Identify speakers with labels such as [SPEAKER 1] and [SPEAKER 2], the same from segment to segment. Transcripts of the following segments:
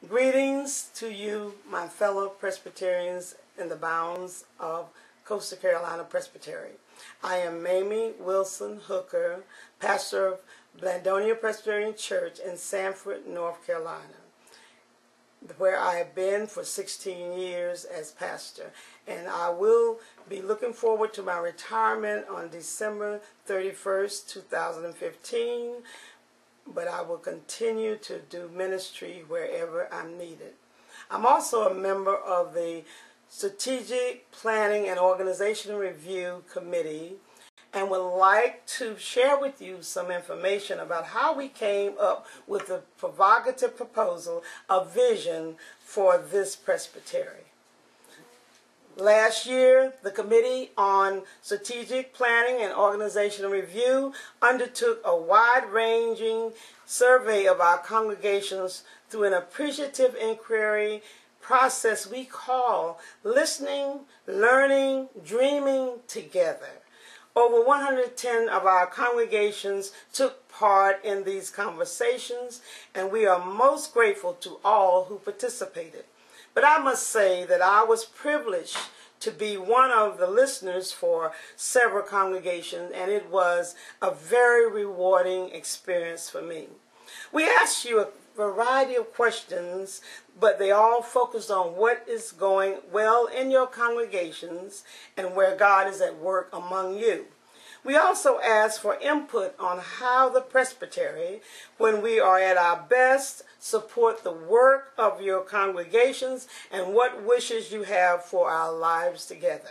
[SPEAKER 1] Greetings to you, my fellow Presbyterians in the bounds of Coastal Carolina Presbytery. I am Mamie Wilson Hooker, pastor of Blandonia Presbyterian Church in Sanford, North Carolina, where I have been for 16 years as pastor. And I will be looking forward to my retirement on December 31st, 2015. But I will continue to do ministry wherever I'm needed. I'm also a member of the Strategic Planning and Organization Review Committee and would like to share with you some information about how we came up with the Provocative Proposal, a vision for this presbytery. Last year, the Committee on Strategic Planning and Organizational Review undertook a wide-ranging survey of our congregations through an appreciative inquiry process we call Listening, Learning, Dreaming Together. Over 110 of our congregations took part in these conversations, and we are most grateful to all who participated. But I must say that I was privileged to be one of the listeners for several congregations, and it was a very rewarding experience for me. We asked you a variety of questions, but they all focused on what is going well in your congregations and where God is at work among you. We also asked for input on how the presbytery, when we are at our best, support the work of your congregations and what wishes you have for our lives together.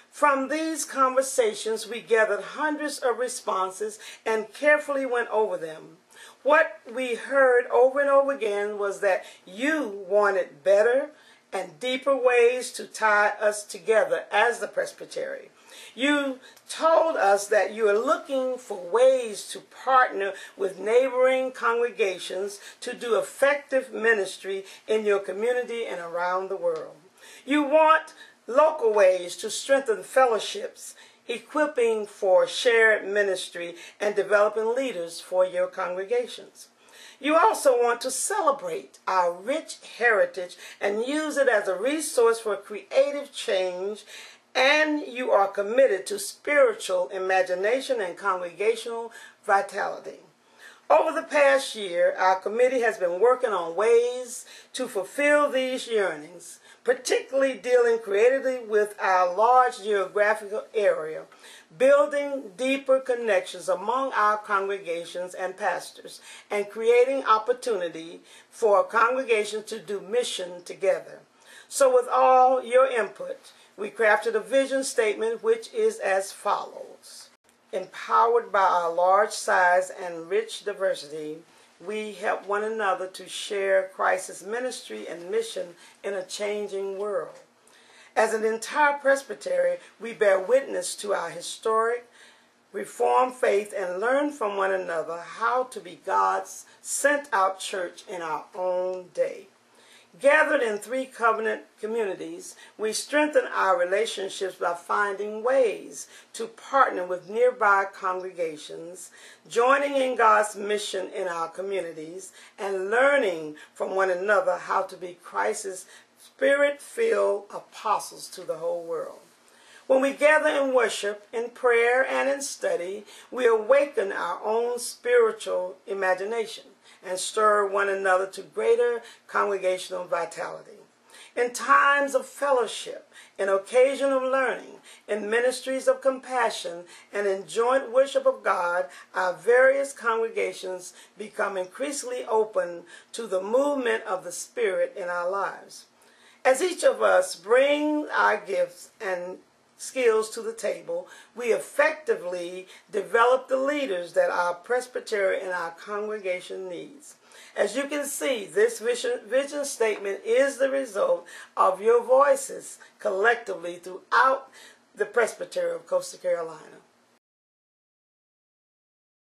[SPEAKER 1] From these conversations, we gathered hundreds of responses and carefully went over them. What we heard over and over again was that you wanted better and deeper ways to tie us together as the presbytery. You told us that you are looking for ways to partner with neighboring congregations to do effective ministry in your community and around the world. You want local ways to strengthen fellowships, equipping for shared ministry, and developing leaders for your congregations. You also want to celebrate our rich heritage and use it as a resource for creative change, and you are committed to spiritual imagination and congregational vitality. Over the past year, our committee has been working on ways to fulfill these yearnings, particularly dealing creatively with our large geographical area, building deeper connections among our congregations and pastors, and creating opportunity for congregations to do mission together. So with all your input, we crafted a vision statement which is as follows. Empowered by our large size and rich diversity, we help one another to share Christ's ministry and mission in a changing world. As an entire presbytery, we bear witness to our historic Reformed faith and learn from one another how to be God's sent-out church in our own day. Gathered in 3 covenant communities, we strengthen our relationships by finding ways to partner with nearby congregations, joining in God's mission in our communities, and learning from one another how to be Christ's Spirit-filled apostles to the whole world. When we gather in worship, in prayer, and in study, we awaken our own spiritual imagination and stir one another to greater congregational vitality. In times of fellowship, in occasional learning, in ministries of compassion, and in joint worship of God, our various congregations become increasingly open to the movement of the Spirit in our lives. As each of us bring our gifts and skills to the table, we effectively develop the leaders that our presbytery and our congregation needs. As you can see, this vision statement is the result of your voices collectively throughout the Presbytery of Coastal Carolina.